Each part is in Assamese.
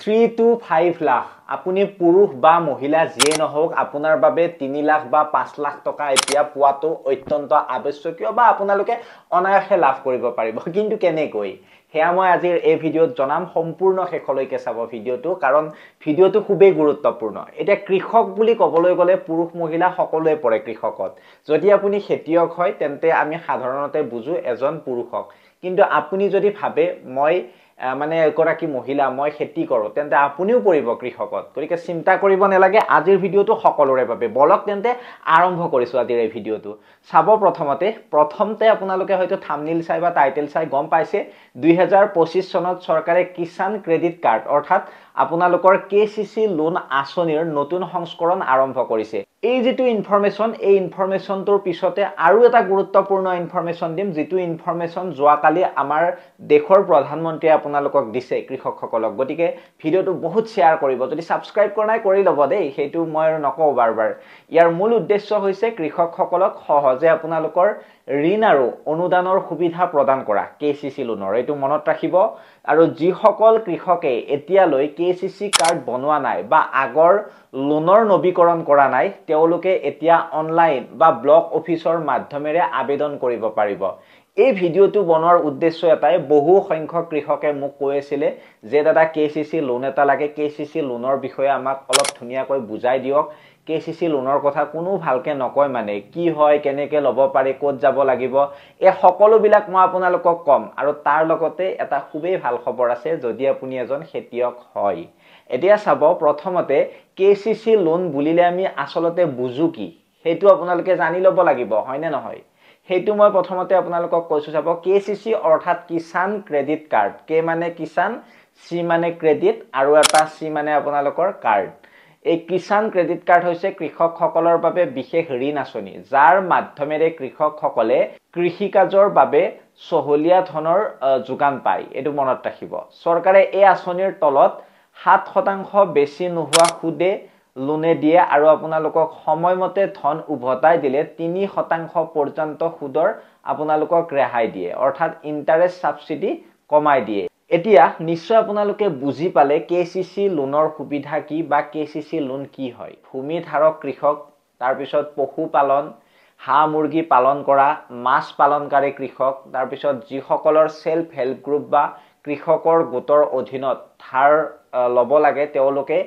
3 to 5 লাখ আপুনি পুৰুষ বা মহিলা যিয়ে নহওক আপোনাৰ বাবে 3 লাখ বা 5 লাখ টকা এতিয়া পোৱাটো অত্যন্ত আৱশ্যকীয় বা আপোনালোকে অনায়াসে লাভ কৰিব পাৰিব কিন্তু কেনেকৈ হেয়া মই আজিৰ এই ভিডিঅ'ত জনাম সম্পূৰ্ণ শেষলৈকে চাব ভিডিঅ'টো কাৰণ ভিডিঅ'টো খুবেই গুৰুত্বপূৰ্ণ এতিয়া কৃষক বুলি ক'বলৈ গ'লে পুৰুষ মহিলা সকলোৱে পৰে কৃষকত যদি আপুনি খেতিয়ক হয় তেন্তে আমি সাধাৰণতে বুজো এজন পুৰুষক কিন্তু আপুনি যদি ভাবে মই মানে এগৰাকী মহিলা মই খেতি কৰো তেন্তে আপুনিও পৰিব কৃষকত গতিকে চিন্তা কৰিব নালাগে আজিৰ ভিডিঅ'টো সকলোৰে বাবে বলক তেন্তে আৰম্ভ কৰিছো আজিৰ এই ভিডিঅ'টো চাব প্ৰথমতে আপোনালোকে হয়তো থাম্বনেইল চাই বা টাইটেল চাই গম পাইছে 2025 চনত চৰকাৰে কিষাণ ক্ৰেডিট কাৰ্ড অৰ্থাৎ আপোনালোকৰ কেচিচি লোন আঁচনিৰ নতুন সংস্কৰণ আৰম্ভ কৰিছে এই যেটো ইনফৰমেশন এই ইনফৰমেশনটোৰ পিছতে আৰু এটা গুৰুত্বপূৰ্ণ ইনফৰমেশন দিম যেটো ইনফৰমেশন যোৱাকালি আমাৰ দেশৰ প্ৰধানমন্ত্ৰী আপোনালোকক দিছে কৃষকসকলক গতিকে ভিডিঅ'টো বহুত শেয়াৰ কৰিব যদি সাবস্ক্ৰাইব কৰা নাই কৰি লব দেই হেতু মই নকও বাৰবাৰ ইয়াৰ মূল উদ্দেশ্য হৈছে কৃষকসকলক সহজে আপোনালোকৰ ঋণ আৰু অনুদানৰ সুবিধা প্ৰদান কৰা কেচিচি লোনৰ এটো মনত ৰাখিব আৰু যিসকল কৃষকে এতিয়ালৈ কেচিচি কাৰ্ড বনোৱা নাই বা আগৰ লোনৰ নৱীকৰণ কৰা নাই তেওঁলোকে এতিয়া অনলাইন বা ব্লক অফিচৰ মাধ্যমেৰে আবেদন কৰিব পাৰিব এই ভিডিঅ'টো বনোৱাৰ উদ্দেশ্য এটাই বহু সংখ্যক কৃষকে মোক কৈছিলে যে দাদা কেচিচি লোন এটা লাগে কেচিচি লোনৰ বিষয়ে আমাক অলপ ধুনিয়াকৈ বুজাই দিয়ক কেচিচি লোনৰ কথা কোনো ভালকে নকয় মানে কি হয় কেনেকে লব পাৰি ক'ত যাব লাগিব এই সকলো বিলাক মই আপোনালোকক কম আৰু তাৰ লগতে এটা খুবেই ভাল খবৰ আছে যদি আপুনি এজন খেতিয়ক হয় এতিয়া চাব প্ৰথমতে কেচিচি লোন বুলিলে আমি আসলতে বুজু কি হেতু আপোনালোকে জানি লব লাগিব হয়নে নহয় হেতু মই প্ৰথমতে আপোনালোকক কৈছো চাব কেচিচি অৰ্থাৎ কিষাণ ক্ৰেডিট কাৰ্ড কে মানে কিষাণ সি মানে ক্ৰেডিট আৰু এটা সি মানে আপোনালোকৰ কাৰ্ড এই কিষাণ ক্ৰেডিট কাৰ্ড হৈছে কৃষকসকলৰ বাবে বিশেষ ঋণ আঁচনি যাৰ মাধ্যমেৰে কৃষকসকলে কৃষি কাৰ্যৰ বাবে সহলীয়া ধনৰ যোগান পায় এটো মনত ৰাখিব চৰকাৰে এই আঁচনিৰ তলত 7% বেছি নোহোৱা সুদে লোনে দিয়ে আৰু আপোনালোকক সময়মতে ধন উভতাই দিলে 3% পৰ্যন্ত সুদৰ আপোনালোকক ৰেহাই দিয়ে অৰ্থাৎ ইন্টাৰেষ্ট সাবসিডি কমাই দিয়ে এতিয়া নিশ্চয় আপোনালোকে বুজি পালে কেচিচি লোনৰ সুবিধা কি বা কেচিচি লোন কি হয় ভূমি ধাৰক কৃষক তাৰ পিছত পশুপালন হাঁহ মুৰ্গী পালন কৰা মাছ পালনকাৰী কৃষক তাৰ পিছত যিসকলৰ সেলফ হেল্প গ্ৰুপ বা কৃষকৰ গোটৰ অধীনত ধাৰ লব লাগে তেওঁলোকে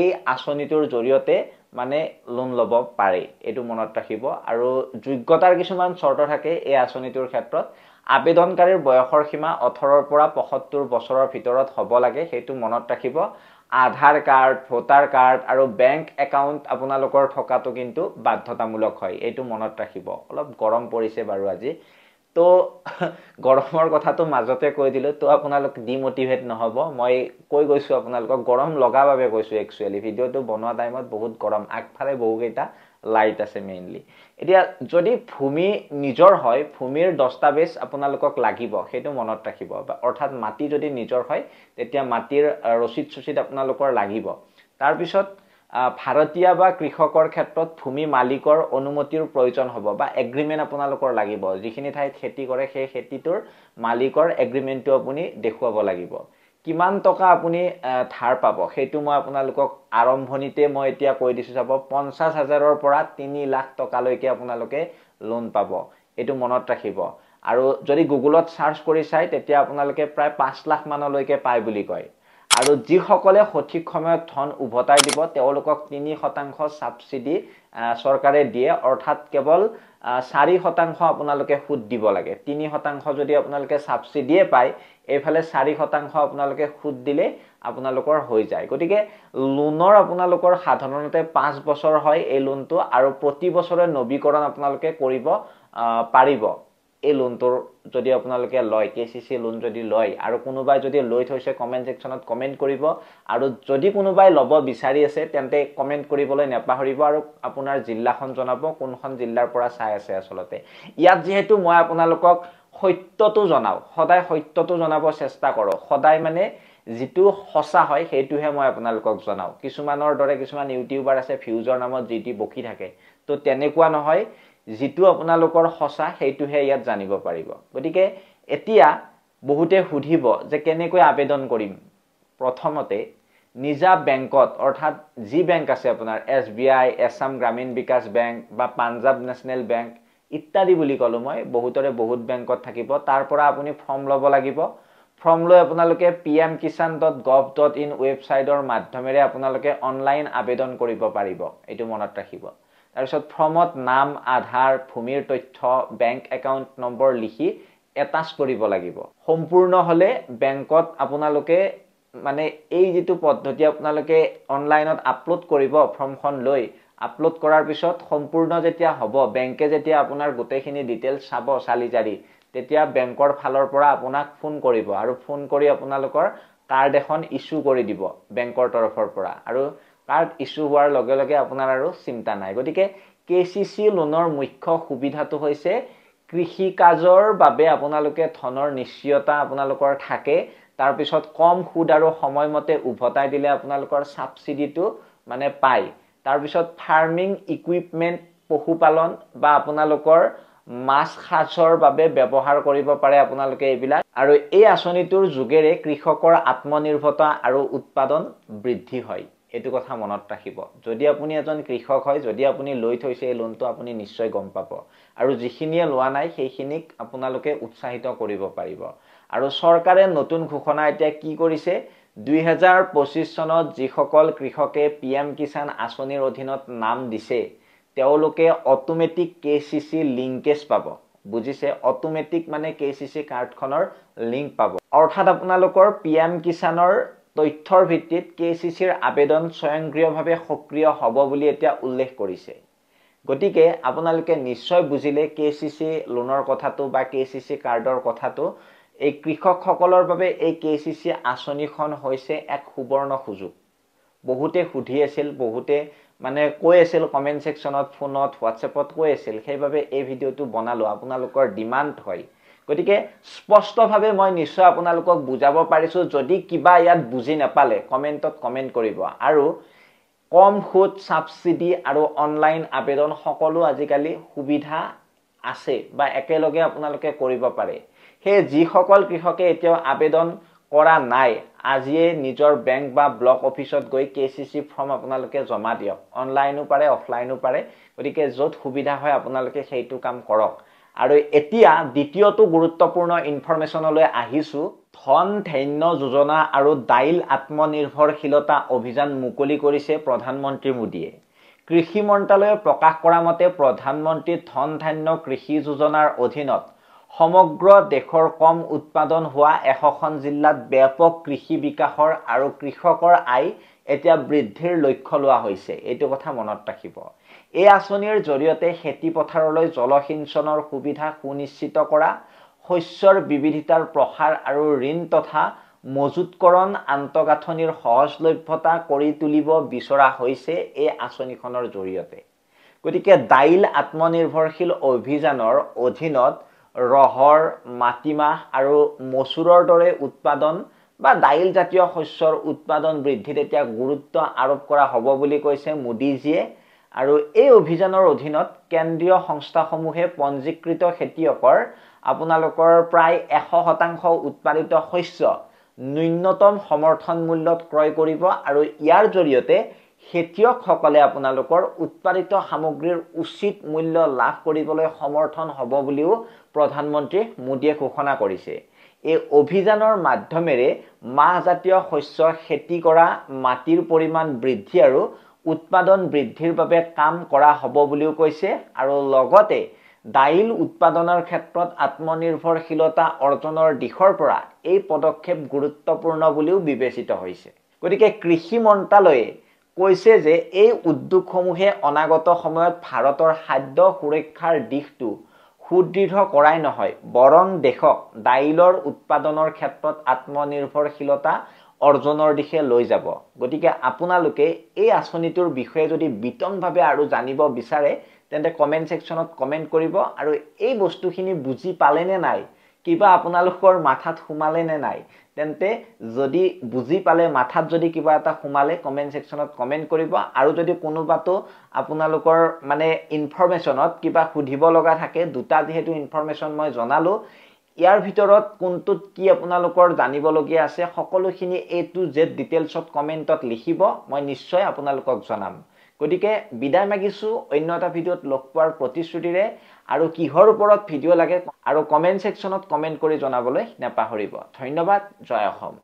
এই আঁচনিটোৰ জৰিয়তে মানে লোন লব পাৰে এটো মনত ৰাখিব আৰু যোগ্যতাৰ কিছুমান শৰ্ত থাকে এই আঁচনিটোৰ ক্ষেত্ৰত আবেদনকাৰীৰ বয়সৰ সীমা 18 ৰ পৰা 75 বছৰৰ ভিতৰত হ'ব লাগে হেতু মনত ৰাখিব আধাৰ কাৰ্ড ভোটাৰ কাৰ্ড আৰু বেংক একাউন্ট আপোনালোকৰ থকাটো কিন্তু বাধ্যতামূলক হয় এটো মনত ৰাখিব অলপ গৰম পৰিছে বাৰু আজি তো গৰমৰ কথাটো মাজতে কৈ দিলো তো আপোনালোক ডিমোটিভেট নহব মই কৈ গৈছো আপোনালোকক গৰম লগা বাবে কৈছো একচুয়ালি ভিডিঅটো বনোৱা টাইমত বহুত গৰম আগফালে বহুকেইটা লাইট আছে মেইনলি এতিয়া যদি ভূমি নিজৰ হয় ভূমিৰ দস্তাবেজ আপোনালোকক লাগিব হেতু মনত ৰাখিব অৰ্থাৎ মাটি যদি নিজৰ হয় তেতিয়া মাটিৰ ৰচিদ সুচিদ আপোনালোকৰ লাগিব তাৰ পিছত ভাৰতীয় বা কৃষকৰ ক্ষেত্ৰত ভূমি মালিকৰ অনুমতিৰ প্ৰয়োজন হ'ব বা এগ্ৰিমেন্ট আপোনালোকৰ লাগিব যিখিনি ঠাইত খেতি কৰে সেই খেতিটোৰ মালিকৰ এগ্ৰিমেন্টটো আপুনি দেখুৱাব লাগিব কিমান টকা আপুনি ধাৰ পাব হেতু মই আপোনালোকক আৰম্ভণিতে মই এতিয়া কৈ দিছো চাব 50,000 ৰ পৰা 3 লাখ টকা লৈকে আপোনালোকে লোন পাব এটো মনত ৰাখিব আৰু যদি গুগলত সাৰ্চ কৰি চাই তেতিয়া আপোনালোকে প্ৰায় 5 লাখ মানলৈকে পায় বুলি কয় আৰু যিসকলে সঠিক সময়ত ধন উভতাই দিব তেওঁলোকক 3% সাবসিডি চৰকাৰে দিয়ে অৰ্থাৎ কেৱল 4% আপোনালোকে সুদ দিব লাগে 3% যদি আপোনালোকে সাবসিডিয়ে পায় এফালে 4% আপোনালোকে সুদ দিলে আপোনালোকৰ হৈ যায় গতিকে লোনৰ আপোনালোকৰ সাধাৰণতে 5 বছৰ হয় এই লোনটো আৰু প্ৰতি বছৰে নৱীকৰণ আপোনালোকে কৰিব পাৰিব এই লোনটোৰ যদি আপোনালোকে লয় কেচিচি লোন যদি লয় আৰু কোনোবাই যদি লৈ থৈছে কমেন্ট সেকশনত কমেন্ট কৰিব আৰু যদি কোনোবাই লব বিচাৰি আছে তেন্তে কমেন্ট কৰিবলৈ নেপাহৰিব আৰু আপোনাৰ জিল্লাখন জনাব কোনখন জিল্লাৰ পৰা চাই আছে আসলতে ইয়াত যেহেতু মই আপোনালোকক সত্যটো জনাও সদায় সত্যটো জনাব চেষ্টা কৰো সদায় মানে যেটো হসা হয় হেতুহে মই আপোনালোকক জনাও কিছুমানৰ দৰে কিছুমান ইউটিউবাৰ আছে ভিউজৰ নামত জিটি বকি থাকে তো তেনেকুৱা নহয় যেটো আপোনালোকৰ হসা হেতুহে ইয়াত জানিব পাৰিব গতিকে এতিয়া বহুতে সুধিব যে কেনেকৈ আবেদন কৰিম প্ৰথমতে নিজা বেংকত অৰ্থাৎ যি বেংক আছে আপোনাৰ SBI, আসাম গ্ৰামীণ বিকাশ বেংক বা পাঞ্জাব নেশ্যনেল বেংক ইত্যাদি বুলি ক'লো মই বহুতৰে বহুত বেংকত থাকিব তাৰ পৰা আপুনি ফৰ্ম ল'ব লাগিব ফৰ্ম লৈ আপোনালোকে pmkisan.gov.in ৱেবছাইটৰ মাধ্যমেৰে আপোনালোকে অনলাইন আবেদন কৰিব পাৰিব এইটো মনত ৰাখিব তাৰ পিছত ফৰ্মত নাম আধাৰ ভূমিৰ তথ্য বেংক একাউণ্ট নম্বৰ লিখি এটাচ কৰিব লাগিব সম্পূৰ্ণ হলে বেংকত আপোনালোকে মানে এই যেটো পদ্ধতি আপোনালোকে অনলাইনত আপলোড কৰিব ফৰ্মখন লৈ আপলোড কৰাৰ পিছত সম্পূৰ্ণ যেতিয়া হ'ব বেংকে যেতিয়া আপোনাৰ গোটেইখিনি ডিটেইলছ চাব চালি জাৰি তেতিয়া বেংকৰ ফালৰ পৰা আপোনাক ফোন কৰিব আৰু ফোন কৰি আপোনালোকৰ কাৰ্ড এখন ইস্যু কৰি দিব বেংকৰ তৰফৰ পৰা আৰু কাৰ্ড ইস্যু হোৱাৰ লগে লগে আপোনাৰ আৰু চিন্তা নাই গতিকে KCC লোনৰ মুখ্য সুবিধাটো হৈছে কৃষি কাজৰ বাবে আপোনালোকে ধনৰ নিশ্চয়তা আপোনালোকৰ থাকে তাৰ পিছত কম সুদ আৰু সময়মতে উভতাই দিলে আপোনালোকৰ সাবসিডিটো মানে পায় তাৰ পিছত ফাৰ্মিং ইকুইপমেন্ট পশুপালন বা আপোনালোকৰ মাছ খাচৰ বাবে ব্যৱহাৰ কৰিব পাৰে আপোনালোকে এইবিলাক আৰু এই আঁচনিটোৰ যোগেৰে কৃষকৰ আত্মনিৰ্ভৰতা আৰু উৎপাদন বৃদ্ধি হয় এটো কথা মনত ৰাখিব যদি আপুনি এজন কৃষক হয় যদি আপুনি লৈ থৈছে এই লোনটো আপুনি নিশ্চয় গম পাব আৰু যিখিনিয়ে লোৱা নাই সেইখিনিক আপোনালোকে উৎসাহিত কৰিব পাৰিব আৰু চৰকাৰে নতুন ঘোষণা এতিয়া কি কৰিছে 2025 চনত যিসকল কৃষকে PM কিষাণ আঁচনিৰ অধীনত নাম দিছে তেওঁলোকে অটোমেটিক KCC লিংকেজ পাব বুজিছে অটোমেটিক মানে KCC কাৰ্ডখনৰ লিংক পাব অৰ্থাৎ আপোনালোকৰ PM কিষাণৰ তথ্যৰ ভিত্তিত KCCৰ আবেদন স্বয়ংক্ৰিয়ভাৱে সক্ৰিয় হ'ব বুলি এতিয়া উল্লেখ কৰিছে গতিকে আপোনালোকে নিশ্চয় বুজিলে KCC লোনৰ কথাটো বা KCC কাৰ্ডৰ কথাটো এই কৃষকসকলৰ বাবে এই KCC আঁচনিখন হৈছে এক সুবৰ্ণ সুযোগ বহুতে সুধি আছিল বহুতে মানে কৈ আছিল কমেন্ট সেকশনত ফোনত হোৱাটসএপত কৈ আছিল সেইভাবে এই ভিডিওটো বনালো আপোনালোকৰ ডিমান্ড হয় গতিকে স্পষ্টভাৱে মই নিশ্চয় আপোনালোকক বুজাব পাৰিছো যদি কিবা ইয়াত বুজি নাপালে কমেন্টত কমেন্ট কৰিব আৰু কম সুদ সাবসিডি আৰু অনলাইন আবেদন সকলো আজিকালি সুবিধা আছে বা একেলগে আপোনালোকে কৰিব পাৰে হে যিসকল কৃষকে এতিয়া আবেদন কৰা নাই আজিয়ে নিজৰ বেংক বা ব্লক অফিসত গৈ KCC ফৰ্ম আপোনালোকে জমা দিয়ক অনলাইনো পাৰে অফলাইনো পাৰে গতিকে যত সুবিধা হয় আপোনালোকে সেইটো কাম কৰক আৰু এতিয়া দ্বিতীয়টো গুৰুত্বপূৰ্ণ ইনফৰমেশনলৈ আহিছো ধন ধান্য যোজনা আৰু দাইল আত্মনিৰ্ভৰশীলতা অভিযান মুকলি কৰিছে প্ৰধানমন্ত্ৰী মোদীয়ে কৃষি মন্ত্ৰালয়ে প্ৰকাশ কৰা মতে প্ৰধানমন্ত্ৰী ধন ধান্য কৃষি যোজনাৰ অধীনত সমগ্ৰ দেশৰ কম উৎপাদন হোৱা 100খন জিলাত ব্যাপক কৃষি বিকাশৰ আৰু কৃষকৰ আয় এতিয়া বৃদ্ধিৰ লক্ষ্য লোৱা হৈছে এইটো কথা মনত ৰাখিব এই আঁচনিৰ জৰিয়তে খেতি পথাৰলৈ জলসিঞ্চনৰ সুবিধা সুনিশ্চিত কৰা শস্যৰ বিবিধতাৰ প্ৰসাৰ আৰু ঋণ তথা মজুতকৰণ আন্তঃগাঁথনিৰ সহজলভ্যতা কৰি তুলিব বিচৰা হৈছে এই আঁচনিখনৰ জৰিয়তে গতিকে দাইল আত্মনিৰ্ভৰশীল অভিযানৰ অধীনত ৰহৰ মাটিমাহ আৰু মসুৰৰ দৰে উৎপাদন বা দাইল জাতীয় শস্যৰ উৎপাদন বৃদ্ধিত এতিয়া গুৰুত্ব আৰোপ কৰা হ'ব বুলি কৈছে মোদীজীয়ে আৰু এই অভিযানৰ অধীনত কেন্দ্ৰীয় সংস্থাসমূহে পঞ্জীকৃত খেতিয়কৰ আপোনালোকৰ প্ৰায় 100% উৎপাদিত শস্য ন্যূনতম সমৰ্থন মূল্যত ক্ৰয় কৰিব আৰু ইয়াৰ জৰিয়তে খেতিয়কসকলে আপোনালোকৰ উৎপাদিত সামগ্ৰীৰ উচিত মূল্য লাভ কৰিবলৈ সমৰ্থন হ'ব বুলিও প্ৰধানমন্ত্ৰী মোদীয়ে ঘোষণা কৰিছে এই অভিযানৰ মাধ্যমেৰে মাহজাতীয় শস্য খেতি কৰা মাটিৰ পৰিমাণ বৃদ্ধি আৰু উৎপাদন বৃদ্ধিৰ বাবে কাম কৰা হ'ব বুলিও কৈছে আৰু লগতে দাইল উৎপাদনৰ ক্ষেত্ৰত আত্মনিৰ্ভৰশীলতা অৰ্জনৰ দিশৰ পৰা এই পদক্ষেপ গুৰুত্বপূৰ্ণ বুলিও বিবেচিত হৈছে গতিকে কৃষি মন্ত্ৰালয়ে কৈছে যে এই উদ্যোগসমূহে অনাগত সময়ত ভাৰতৰ খাদ্য সুৰক্ষাৰ দিশটো সুদৃঢ় কৰাই নহয় বৰং দেশক দাইলৰ উৎপাদনৰ ক্ষেত্ৰত আত্মনিৰ্ভৰশীলতা অৰ্জনৰ দিশে লৈ যাব গতিকে আপোনালোকে এই আঁচনিটোৰ বিষয়ে যদি বিতংভাৱে আৰু জানিব বিচাৰে তেন্তে কমেন্ট সেকশনত কমেন্ট কৰিব আৰু এই বস্তুখিনি বুজি পালে নে নাই কিবা আপোনালোকৰ মাথাত সোমালে নে নাই তেন্তে যদি বুজি পালে মাথাত যদি কিবা এটা সোমালে কমেন্ট সেকশনত কমেন্ট কৰিব আৰু যদি কোনোবাটো আপোনালোকৰ মানে ইনফৰমেশনত কিবা সুধিব লগা থাকে দুটা যেহেতু ইনফৰমেশন মই জনালো ইয়াৰ ভিতৰত কোনটোত কি আপোনালোকৰ জানিবলগীয়া আছে সকলোখিনি A to Z ডিটেইলছত কমেন্টত লিখিব মই নিশ্চয় আপোনালোকক জনাম গতিকে বিদায় মাগিছো অন্য এটা ভিডিঅত লগ পোৱাৰ প্ৰতিশ্ৰুতিৰে আৰু কিহৰ ওপৰত ভিডিঅ লাগে আৰু কমেন্ট সেকশনত কমেন্ট কৰি জনাবলৈ নাপাহৰিব ধন্যবাদ জয় অসম